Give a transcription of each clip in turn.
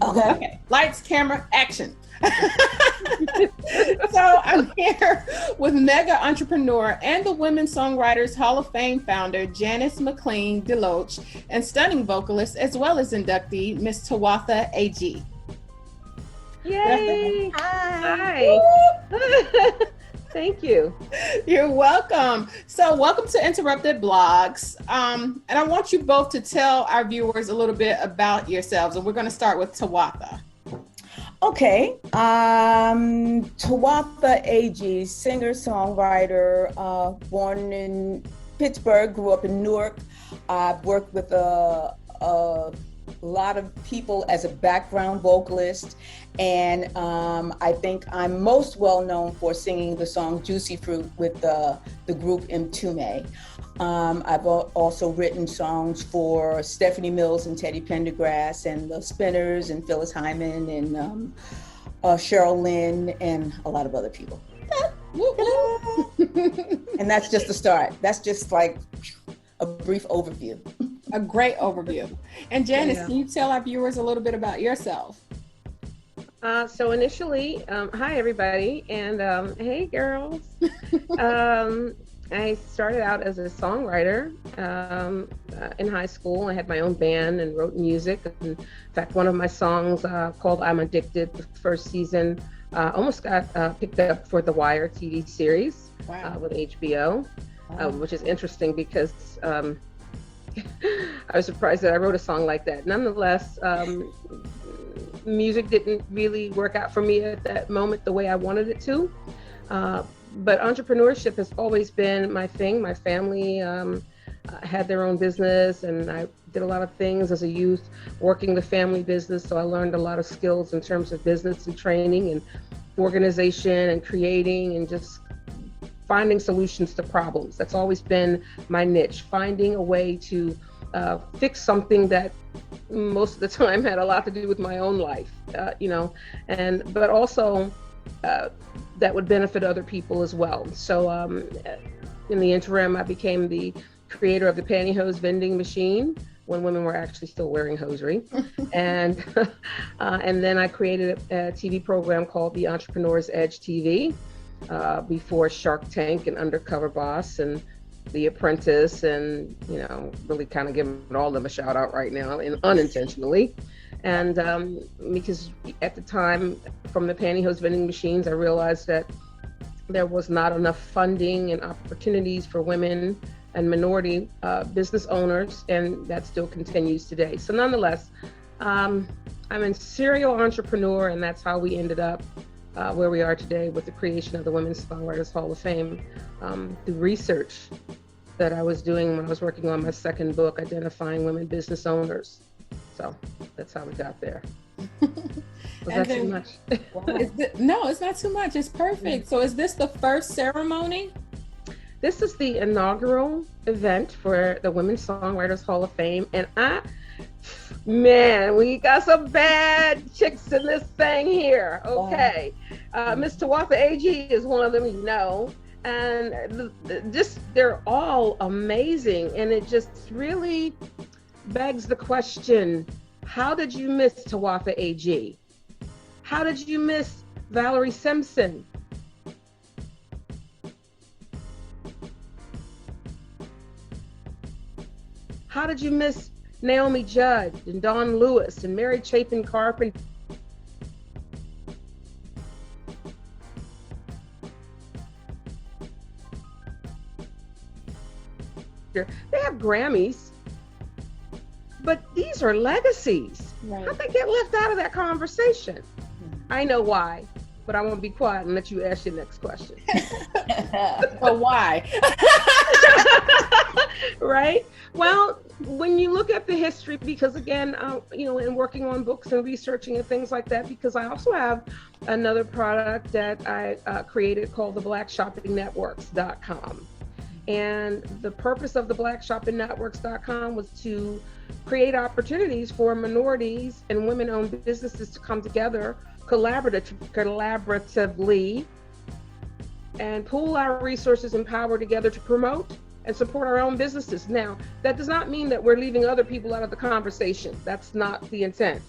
Okay. Lights, camera, action. So I'm here with mega entrepreneur and the Women Songwriters Hall of Fame founder, Janice McLean DeLoatch, and stunning vocalist, as well as inductee, Miss Tawatha Agee. Yay! Hi. Thank you. You're welcome. So welcome to Interrupted Blogs. And I want you both to tell our viewers a little bit about yourselves. And we're going to start with Tawatha. Okay. Tawatha Agee, singer, songwriter, born in Pittsburgh, grew up in Newark. I've worked with a lot of people as a background vocalist, and I think I'm most well known for singing the song Juicy Fruit with the group Mtume. I've also written songs for Stephanie Mills and Teddy Pendergrass and the Spinners and Phyllis Hyman and Cheryl Lynn and a lot of other people. And that's just the start. That's just like a brief overview. A great overview. And Janice, Can you tell our viewers a little bit about yourself? So initially, hi everybody, and hey girls. I started out as a songwriter in high school. I had my own band and wrote music. In fact, one of my songs called I'm Addicted, the first season, almost got picked up for The Wire TV series. Wow. With HBO, which is interesting because I was surprised that I wrote a song like that. Nonetheless, music didn't really work out for me at that moment the way I wanted it to. But entrepreneurship has always been my thing. My family had their own business, and I did a lot of things as a youth working the family business. So I learned a lot of skills in terms of business and training and organization and creating and just finding solutions to problems. That's always been my niche, finding a way to fix something that most of the time had a lot to do with my own life, but also that would benefit other people as well. So in the interim, I became the creator of the pantyhose vending machine when women were actually still wearing hosiery. And then I created a TV program called The Entrepreneur's Edge TV before Shark Tank and Undercover Boss and The Apprentice, and really kind of giving all of them a shout out right now, and unintentionally. And because at the time, from the pantyhose vending machines, I realized that there was not enough funding and opportunities for women and minority business owners, and that still continues today. So nonetheless, I'm a serial entrepreneur, and that's how we ended up where we are today with the creation of the Women's Songwriters Hall of Fame through research that I was doing when I was working on my second book, Identifying Women Business Owners. So that's how we got there. Was that too much? No, it's not too much. It's perfect. So is this the first ceremony? This is the inaugural event for the Women's Songwriters Hall of Fame. And we got some bad chicks in this thing here. Okay. Miss Tawatha Agee is one of them, and they're all amazing. And it just really begs the question, how did you miss Tawatha Agee? How did you miss Valerie Simpson? How did you miss Naomi Judd and Dawn Lewis and Mary Chapin Carpenter? They have Grammys, but these are legacies. Right. How'd they get left out of that conversation? I know why, but I won't be quiet and let you ask your next question. But why? Right? Well, when you look at the history, because again, in working on books and researching and things like that, because I also have another product that I created called the BlackShoppingNetworks.com. And the purpose of the BlackShoppingNetworks.com was to create opportunities for minorities and women-owned businesses to come together collaboratively and pool our resources and power together to promote and support our own businesses. Now, that does not mean that we're leaving other people out of the conversation. That's not the intent.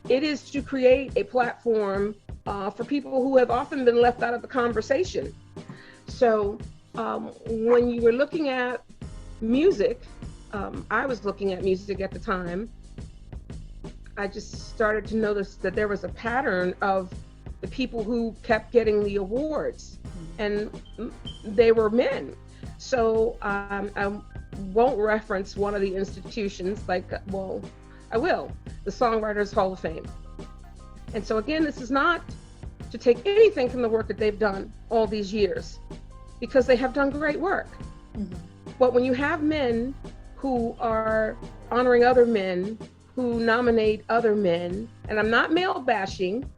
it is to create a platform for people who have often been left out of the conversation. So when you were looking at music, I was looking at music at the time, I just started to notice that there was a pattern of the people who kept getting the awards, and they were men. So I won't reference one of the institutions, well, I will, the Songwriters Hall of Fame. And so again, this is not to take anything from the work that they've done all these years, because they have done great work. Mm-hmm. But when you have men who are honoring other men, who nominate other men, and I'm not male bashing,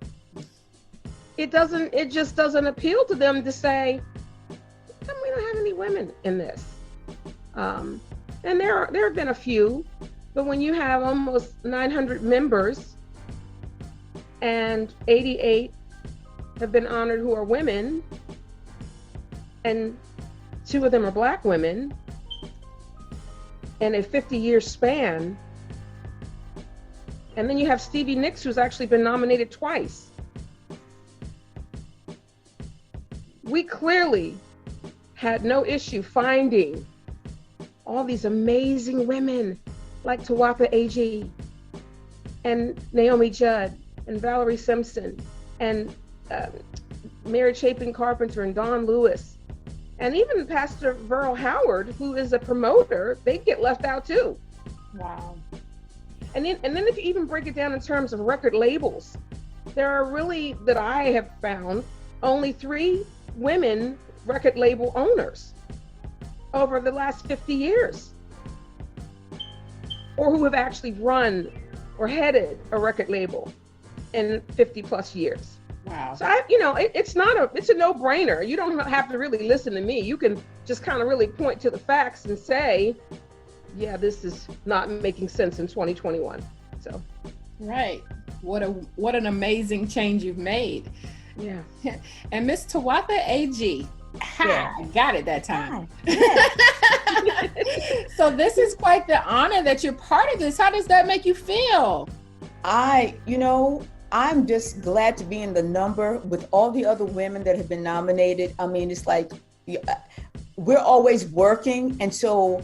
it just doesn't appeal to them to say, how come we don't have any women in this? And there have been a few, but when you have almost 900 members and 88 have been honored who are women, and 2 of them are Black women, in a 50-year span, and then you have Stevie Nicks, who's actually been nominated twice. We clearly had no issue finding all these amazing women like Tawatha Agee and Naomi Judd and Valerie Simpson and Mary Chapin Carpenter and Dawn Lewis, and even Pastor Verl Howard, who is a promoter, they get left out too. Wow. And then if you even break it down in terms of record labels, there are really, that I have found, only 3 women record label owners over the last 50 years, or who have actually run or headed a record label in 50 plus years. Wow. So it's a no-brainer. You don't have to really listen to me. You can just kind of really point to the facts and say, yeah, this is not making sense in 2021. So. Right. What an amazing change you've made. Yeah. And Miss Tawatha Agee. Yeah. Got it that time. Yeah. So this is quite the honor that you're part of this. How does that make you feel? I'm just glad to be in the number with all the other women that have been nominated. I mean, it's like we're always working, and so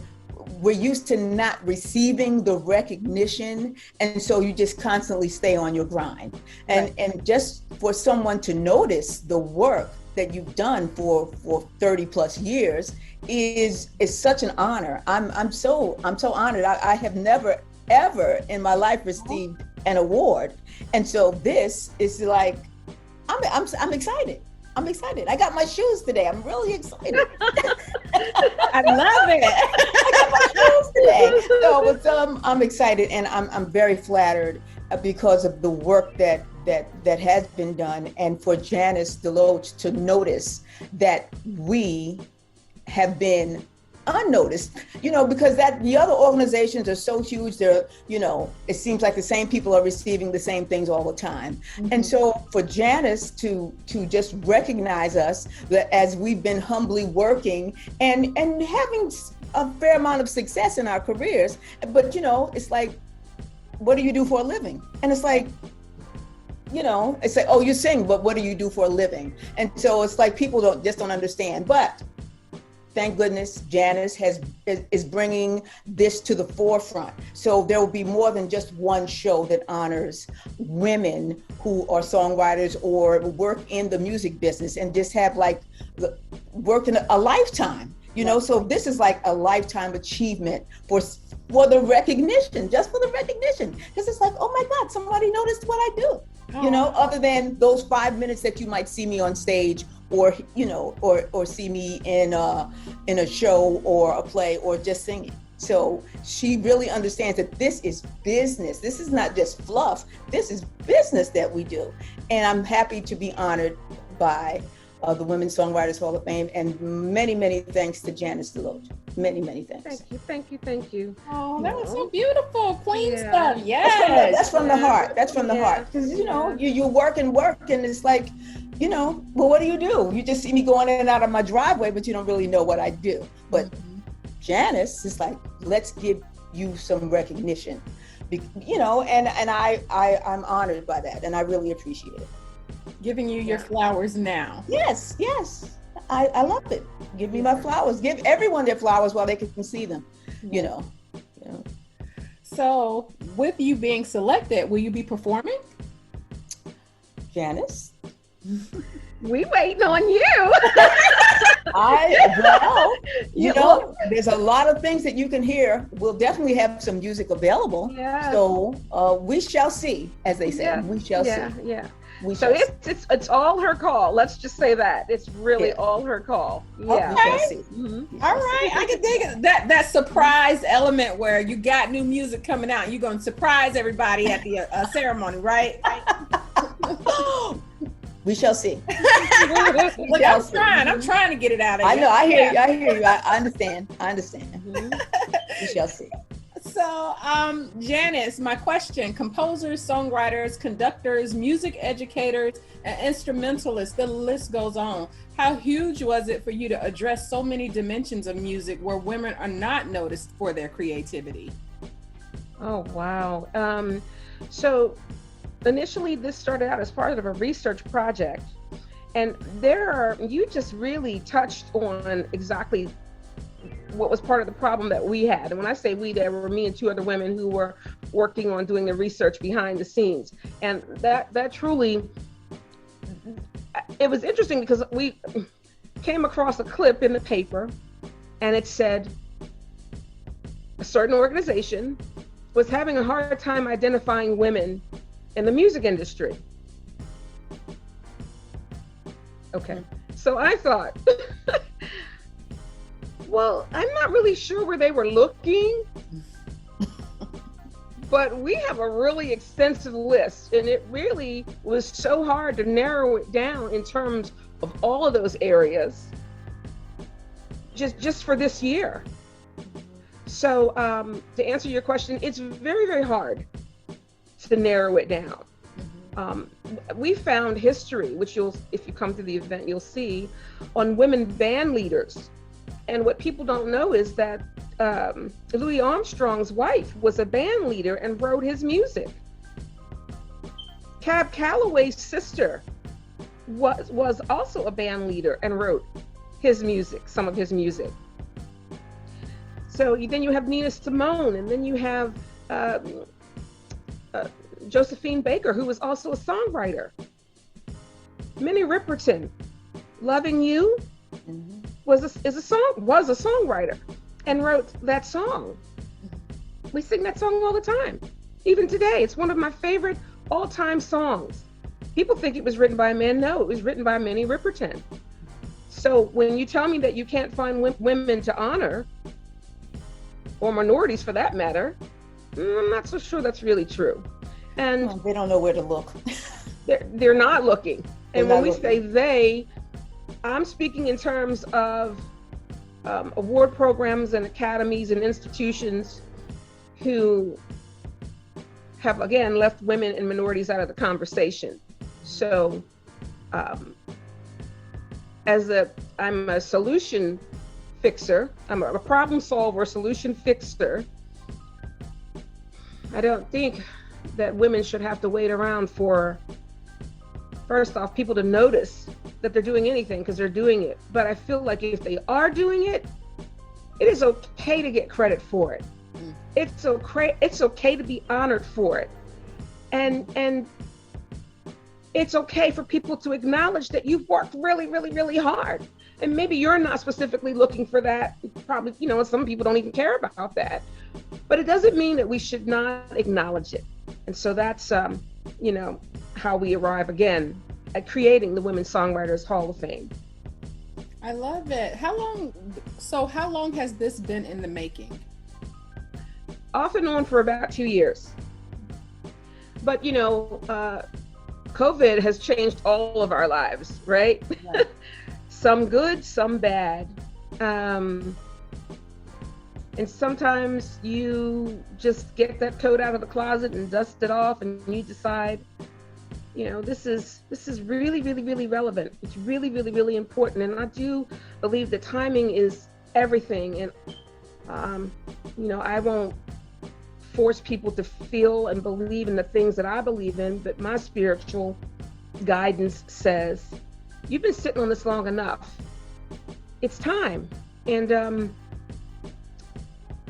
we're used to not receiving the recognition, and so you just constantly stay on your grind. And Right. and just for someone to notice the work that you've done for 30 plus years is such an honor. I'm so honored. I have never ever in my life received an award, and so this is like I'm excited. I'm excited. I got my shoes today. I'm really excited. I love it. I got my shoes today. So I'm excited, and I'm very flattered because of the work that has been done, and for Janice DeLoatch to notice that we have been unnoticed, because the other organizations are so huge. They're, it seems like the same people are receiving the same things all the time. Mm-hmm. And so for Janice to just recognize us as we've been humbly working and having a fair amount of success in our careers, but it's like, what do you do for a living? And it's like, it's like, oh, you sing, but what do you do for a living? And so it's like people don't understand. But thank goodness Janice is bringing this to the forefront. So there will be more than just one show that honors women who are songwriters or work in the music business and just have worked in a lifetime. So this is like a lifetime achievement for the recognition, just for the recognition. Because it's like, oh my God, somebody noticed what I do. Other than those 5 minutes that you might see me on stage, or or see me in a show or a play or just singing. So she really understands that this is business. This is not just fluff. This is business that we do. And I'm happy to be honored by the Women's Songwriters Hall of Fame, and many, many thanks to Janice DeLoatch. Many, many thanks. Thank you. Oh, that was so beautiful. Clean Yeah. stuff. Yes. That's from the heart. That's from the heart. Because, you work, and it's like, well, what do? You just see me going in and out of my driveway, but you don't really know what I do. But Janice is like, let's give you some recognition You know, and I'm honored by that, and I really appreciate it. Giving you your flowers now. Yes, I love it. Give me my flowers. Give everyone their flowers while they can see them. You know. So, with you being selected, will you be performing? Janice? We waiting on you. You know, there's a lot of things that you can hear. We'll definitely have some music available. Yeah. So we shall see, as they say. Yeah. We shall see. Yeah. So it's all her call. Let's just say that. It's really all her call. Yeah. We shall see. Mm-hmm. All right. I can dig it. That surprise element where you got new music coming out. You're going to surprise everybody at the ceremony, right? We shall see. Look, I'm trying to get it out of you. I know. I hear you. I understand. Mm-hmm. We shall see. So, Janice, my question: composers, songwriters, conductors, music educators, and instrumentalists, the list goes on. How huge was it for you to address so many dimensions of music where women are not noticed for their creativity? Oh, wow. So initially this started out as part of a research project, and you just really touched on exactly what was part of the problem that we had. And when I say we, there were me and two other women who were working on doing the research behind the scenes. And that truly, it was interesting because we came across a clip in the paper, and it said a certain organization was having a hard time identifying women in the music industry. Okay, so I thought, well, I'm not really sure where they were looking, but we have a really extensive list, and it really was so hard to narrow it down in terms of all of those areas just for this year. So to answer your question, it's very, very hard to narrow it down. We found history, which if you come to the event, you'll see, on women band leaders. And what people don't know is that Louis Armstrong's wife was a band leader and wrote his music. Cab Calloway's sister was also a band leader and wrote his music, some of his music. So then you have Nina Simone, and then you have Josephine Baker, who was also a songwriter. Minnie Riperton, Loving You, was a songwriter and wrote that song. We sing that song all the time. Even today, it's one of my favorite all-time songs. People think it was written by a man. No, it was written by Minnie Riperton. So when you tell me that you can't find women to honor, or minorities for that matter, I'm not so sure that's really true. And they don't know where to look. They're not looking. And when we say they, I'm speaking in terms of award programs and academies and institutions who have, again, left women and minorities out of the conversation. So I'm a solution fixer. I'm a problem solver, solution fixer. I don't think that women should have to wait around for, first off, people to notice that they're doing anything, because they're doing it. But I feel like if they are doing it, it is okay to get credit for it. It's okay to be honored for it. And it's okay for people to acknowledge that you've worked really, really, really hard. And maybe you're not specifically looking for that. Probably, some people don't even care about that. But it doesn't mean that we should not acknowledge it. And so that's, how we arrive again at creating the Women Songwriters Hall of Fame. I love it. How long has this been in the making? Off and on for about 2 years. But, COVID has changed all of our lives, right? Right. Some good, some bad. And sometimes you just get that coat out of the closet and dust it off, and you decide, this is really, really, really relevant. It's really, really, really important. And I do believe that timing is everything. And, I won't force people to feel and believe in the things that I believe in, but my spiritual guidance says, you've been sitting on this long enough. It's time. And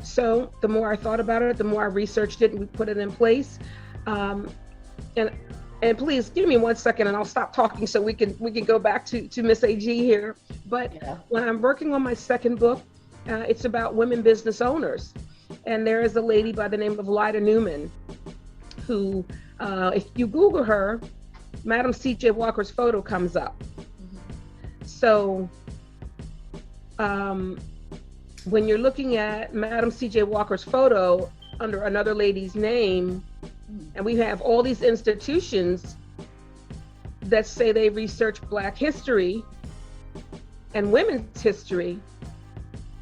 so the more I thought about it, the more I researched it and we put it in place. And please give me 1 second and I'll stop talking so we can go back to Miss Agee here. But when I'm working on my second book, it's about women business owners. And there is a lady by the name of Lyda Newman who, if you Google her, Madam C.J. Walker's photo comes up. So when you're looking at Madam C.J. Walker's photo under another lady's name, and we have all these institutions that say they research Black history and women's history,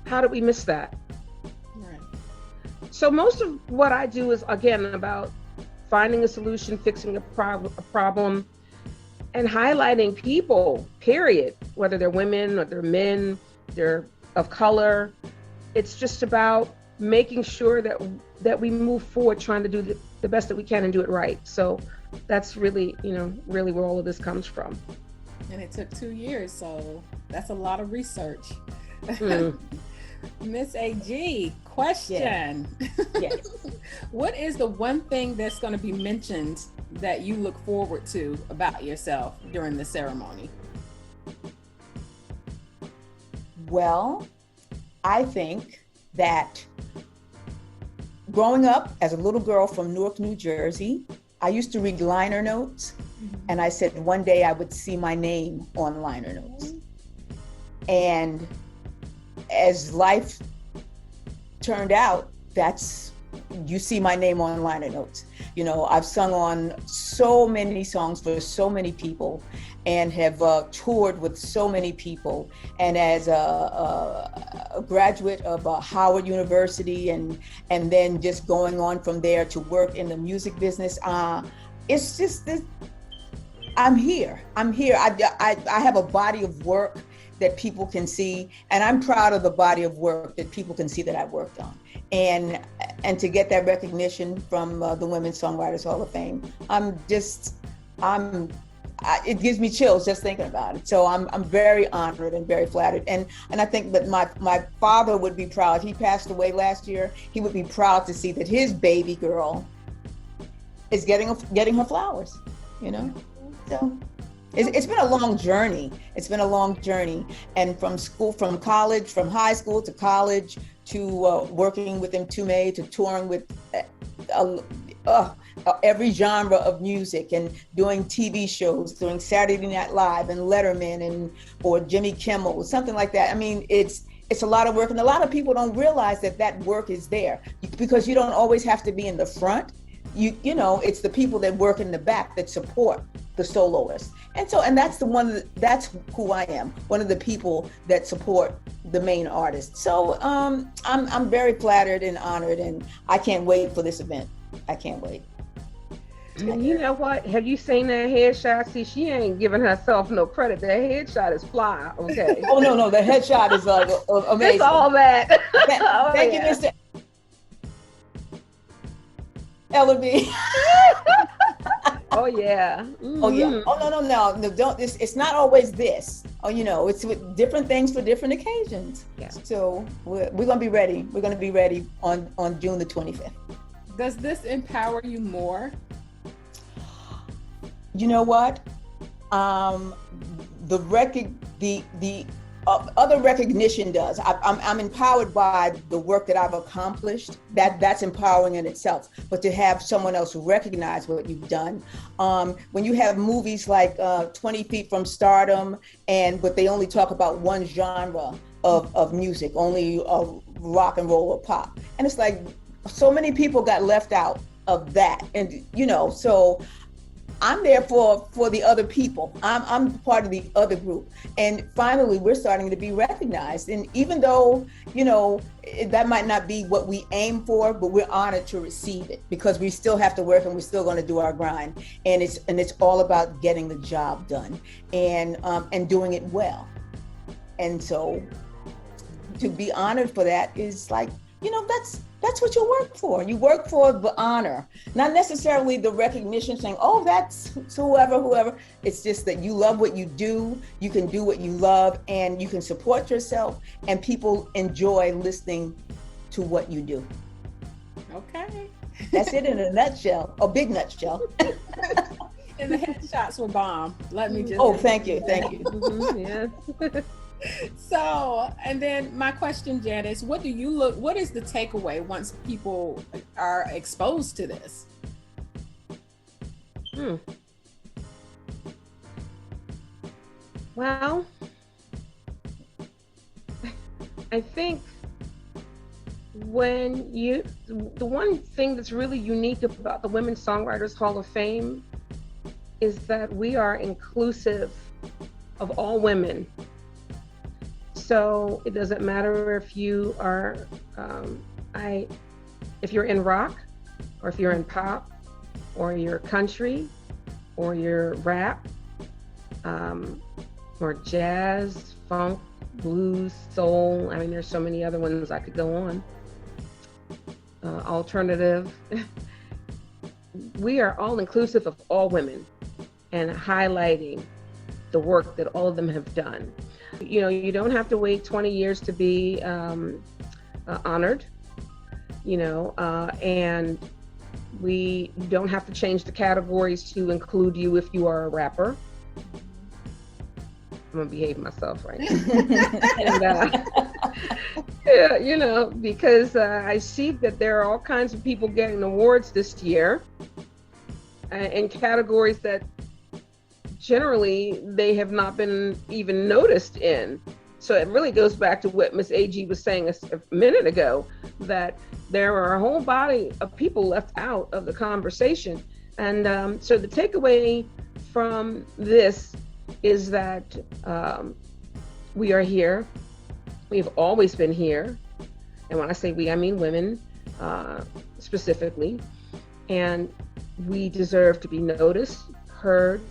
how did we miss that? Right. So most of what I do is, again, about finding a solution, fixing a problem, and highlighting people, period, whether they're women or they're men, they're of color. It's just about making sure that we move forward, trying to do the best that we can and do it right. So that's really, really where all of this comes from. And it took 2 years, so that's a lot of research. Miss Agee, question. Yes. What is the one thing that's going to be mentioned that you look forward to about yourself during the ceremony? Well, I think that growing up as a little girl from Newark, New Jersey, I used to read liner notes, and I said one day I would see my name on liner notes. And as life turned out, you see my name on liner notes. I've sung on so many songs for so many people and have toured with so many people. And as a graduate of Howard University and then just going on from there to work in the music business, it's just this, I'm here. I have a body of work that people can see, and I'm proud of the body of work that people can see that I've worked on. And to get that recognition from the Women's Songwriters Hall of Fame, it gives me chills just thinking about it. So I'm very honored and very flattered. And I think that my father would be proud. He passed away last year. He would be proud to see that his baby girl is getting her flowers, So it's been a long journey. And from college, from high school to college, to working with Mtume, to touring with every genre of music and doing TV shows, doing Saturday Night Live and Letterman or Jimmy Kimmel, something like that. I mean, it's a lot of work, and a lot of people don't realize that work is there because you don't always have to be in the front. It's the people that work in the back that support the soloist. And that's who I am, one of the people that support the main artist. So I'm very flattered and honored, and I can't wait for this event. I can't wait. And you know what? Have you seen that headshot? See, she ain't giving herself no credit. That headshot is fly, okay? Oh, no, the headshot is amazing. It's all that. Thank you, Mr. Ellaby. Oh yeah. Mm-hmm. Oh yeah. Oh no. Don't. It's not always this. It's with different things for different occasions. Yeah. So we're gonna be ready. We're gonna be ready on June the 25th. Does this empower you more? You know what? The other recognition does. I'm empowered by the work that I've accomplished. That's empowering in itself. But to have someone else recognize what you've done, when you have movies like 20 Feet from Stardom, but they only talk about one genre of music, only rock and roll or pop, and it's like so many people got left out of that, and so. I'm there for the other people. I'm part of the other group. And finally, we're starting to be recognized. And even though, that might not be what we aim for, but we're honored to receive it because we still have to work and we're still going to do our grind. And it's all about getting the job done and doing it well. And so to be honored for that is like, That's what you work for. You work for the honor, not necessarily the recognition saying, oh, that's whoever. It's just that you love what you do, you can do what you love, and you can support yourself, and people enjoy listening to what you do. Okay. That's it in a nutshell, a big nutshell. And the headshots were bomb. Let me just. Oh, thank you. Yeah. So, and then my question, Janice, what is the takeaway once people are exposed to this? Well, I think the one thing that's really unique about the Women Songwriters Hall of Fame is that we are inclusive of all women. So it doesn't matter if you are, if you're in rock, or if you're in pop, or you're country, or you're rap, or jazz, funk, blues, soul. I mean, there's so many other ones I could go on. Alternative. We are all inclusive of all women and highlighting the work that all of them have done. You know, you don't have to wait 20 years to be honored, and we don't have to change the categories to include you if you are a rapper. I'm gonna behave myself right now. And, yeah, because I see that there are all kinds of people getting awards this year in categories that generally they have not been even noticed in. So it really goes back to what Miss Agee was saying a minute ago, that there are a whole body of people left out of the conversation. And so the takeaway from this is that we are here. We've always been here. And when I say we, I mean women specifically. And we deserve to be noticed, heard,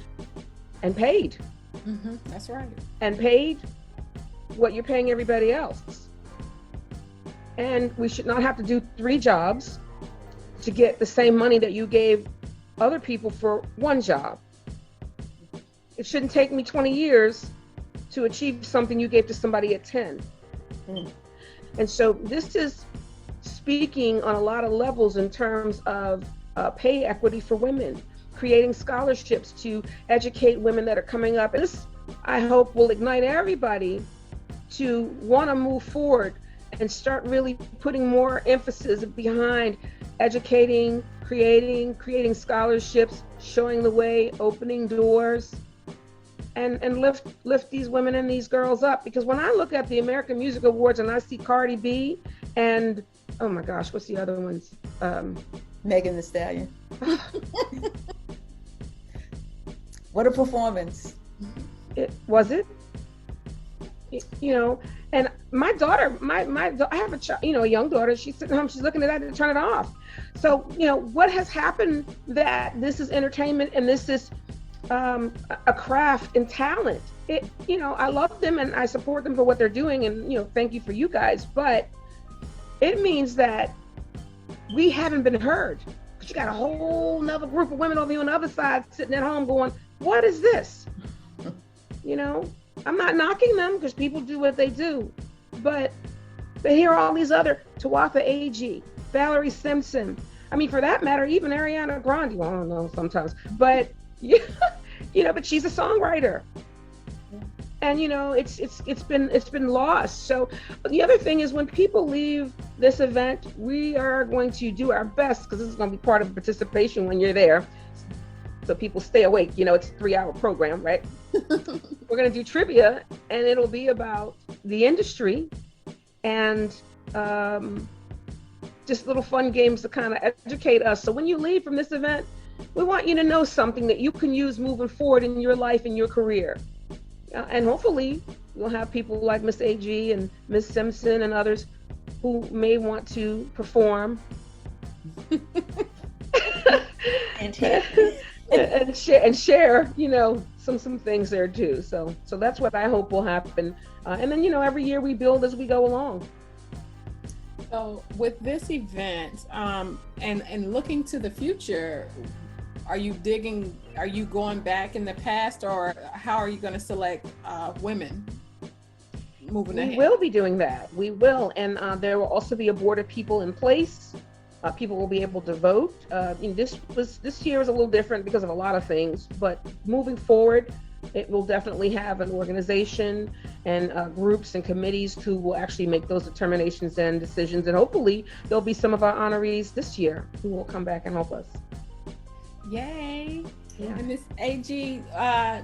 and paid. Mm-hmm, that's right. And paid what you're paying everybody else. And we should not have to do 3 jobs to get the same money that you gave other people for 1 job. It shouldn't take me 20 years to achieve something you gave to somebody at 10. And so this is speaking on a lot of levels in terms of pay equity for women, creating scholarships to educate women that are coming up. And this, I hope, will ignite everybody to want to move forward and start really putting more emphasis behind educating, creating scholarships, showing the way, opening doors, and lift these women and these girls up. Because when I look at the American Music Awards and I see Cardi B and, oh my gosh, what's the other ones? Megan Thee Stallion. What a performance. Was it? And my daughter, I have a young daughter, she's sitting home, she's looking at that to turn it off. So, what has happened that this is entertainment and this is a craft and talent. I love them and I support them for what they're doing, and thank you for you guys, but it means that we haven't been heard. Because you got a whole nother group of women over here on the other side sitting at home going, what is this? I'm not knocking them because people do what they do, but here are all these other Tawatha Agee, Valerie Simpson. I mean, for that matter, even Ariana Grande. Well, I don't know sometimes, but but she's a songwriter, and it's been lost. So the other thing is, when people leave this event, we are going to do our best, because this is going to be part of participation when you're there, so people stay awake. It's a 3-hour program, right? We're going to do trivia, and it'll be about the industry and just little fun games to kind of educate us. So when you leave from this event, we want you to know something that you can use moving forward in your life and your career. And hopefully we'll have people like Miss Agee and Miss Simpson and others who may want to perform and share some things there too. So that's what I hope will happen. And then every year we build as we go along. So with this event, and looking to the future, are you going back in the past, or how are you going to select women moving ahead? We will be doing that. We will. And there will also be a board of people in place. People will be able to vote. This year is a little different because of a lot of things, but moving forward, it will definitely have an organization and groups and committees who will actually make those determinations and decisions. And hopefully there'll be some of our honorees this year who will come back and help us. Yay. Yeah. And Miss Agee,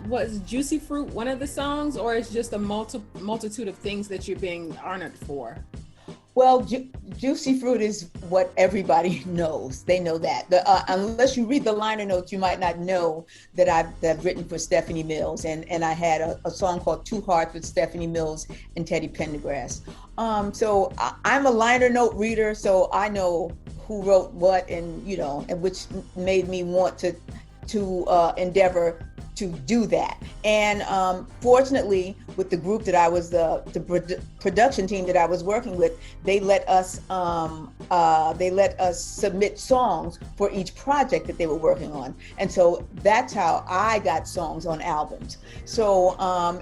was Juicy Fruit one of the songs, or is just a multitude of things that you're being honored for? Well, Juicy Fruit is what everybody knows. They know that. Unless you read the liner notes, you might not know that I've written for Stephanie Mills. And I had a song called Two Hearts with Stephanie Mills and Teddy Pendergrass. So I'm a liner note reader, so I know who wrote what, and which made me want to endeavor to do that. And fortunately, with the group that I was the production team that I was working with, they let us submit songs for each project that they were working on. And so that's how I got songs on albums. So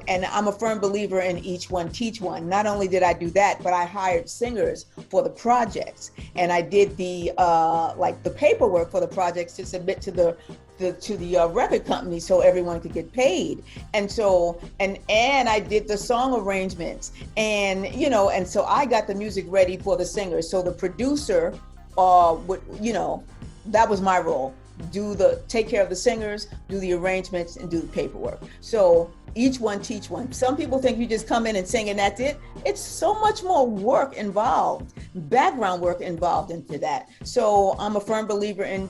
and I'm a firm believer in each one teach one. Not only did I do that, but I hired singers for the projects, and I did the paperwork for the projects to submit to the record company so everyone could get paid. And so and I did the song arrangements, and so I got the music ready for the singers. So the producer that was my role. Take care of the singers, do the arrangements, and do the paperwork. So each one teach one. Some people think you just come in and sing and that's it. It's so much more work involved, background work involved into that. So I'm a firm believer in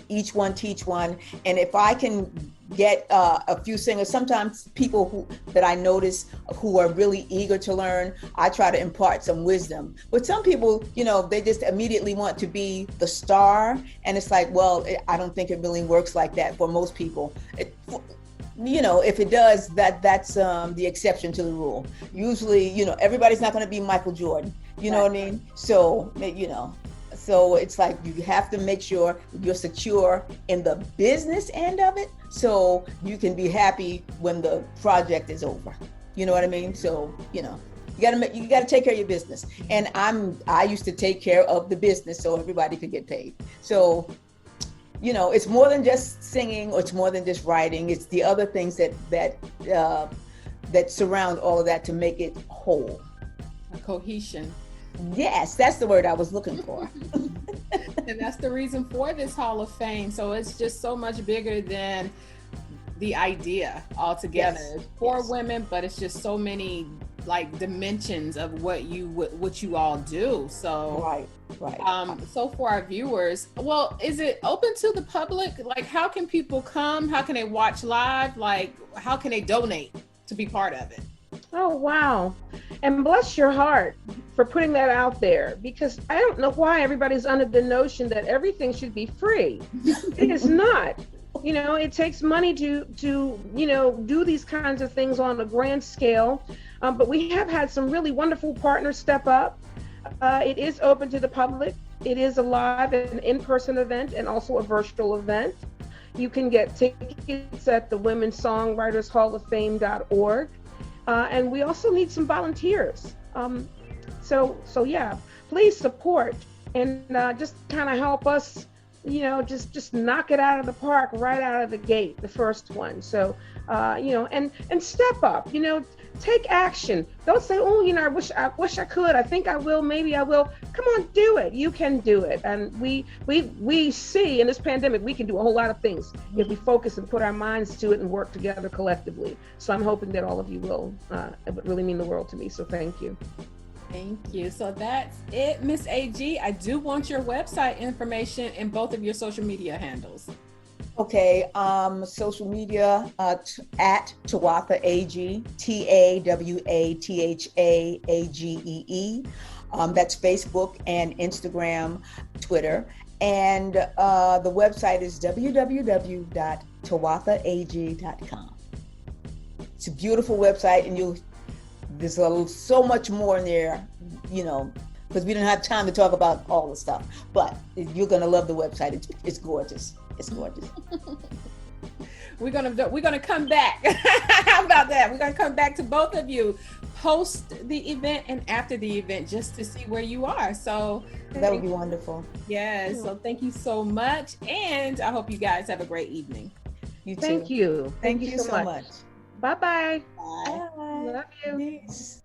each one teach one. And if I can get a few singers, sometimes people that I notice who are really eager to learn, I try to impart some wisdom. But some people, they just immediately want to be the star, and it's like, well, I don't think it really works like that for most people. If it does, that's the exception to the rule. Usually, everybody's not going to be Michael Jordan. You know what I mean? So, so it's like you have to make sure you're secure in the business end of it, so you can be happy when the project is over. You know what I mean? So, you gotta take care of your business. And I used to take care of the business so everybody could get paid. So, it's more than just singing, or it's more than just writing. It's the other things that surround all of that to make it whole. A cohesion. Yes, that's the word I was looking for. And that's the reason for this Hall of Fame. So it's just so much bigger than the idea altogether. Yes. It's for women, but it's just so many dimensions of what you all do. So right. So for our viewers, well, is it open to the public? How can people come? How can they watch live? How can they donate to be part of it? Oh, wow. And bless your heart for putting that out there, because I don't know why everybody's under the notion that everything should be free. It is not. It takes money to do these kinds of things on a grand scale. But we have had some really wonderful partners step up. It is open to the public. It is a live and in-person event, and also a virtual event. You can get tickets at the Women's Songwriters Hall of Fame.org. And we also need some volunteers. So yeah, please support and just kind of help us, just knock it out of the park right out of the gate, the first one. So, and step up, take action. Don't say, oh, I wish I could. I think I will. Maybe I will. Come on, do it. You can do it. And we see in this pandemic, we can do a whole lot of things if we focus and put our minds to it and work together collectively. So I'm hoping that all of you will. It would really mean the world to me. So thank you. Thank you. So that's it, Miss Agee. I do want your website information and both of your social media handles. Okay, social media at Tawatha Agee, TAWATHAAGEE. That's Facebook and Instagram, Twitter. And the website is www.tawathaagee.com. It's a beautiful website, and there's so much more in there, because we don't have time to talk about all the stuff. But you're gonna love the website. It's gorgeous. It's gorgeous. We're gonna come back. How about that? We're gonna come back to both of you post the event and after the event, just to see where you are. So that would be wonderful. Yes. So thank you so much, and I hope you guys have a great evening. You too. Thank you. Thank you so much. Bye-bye. Bye. Love you. Peace.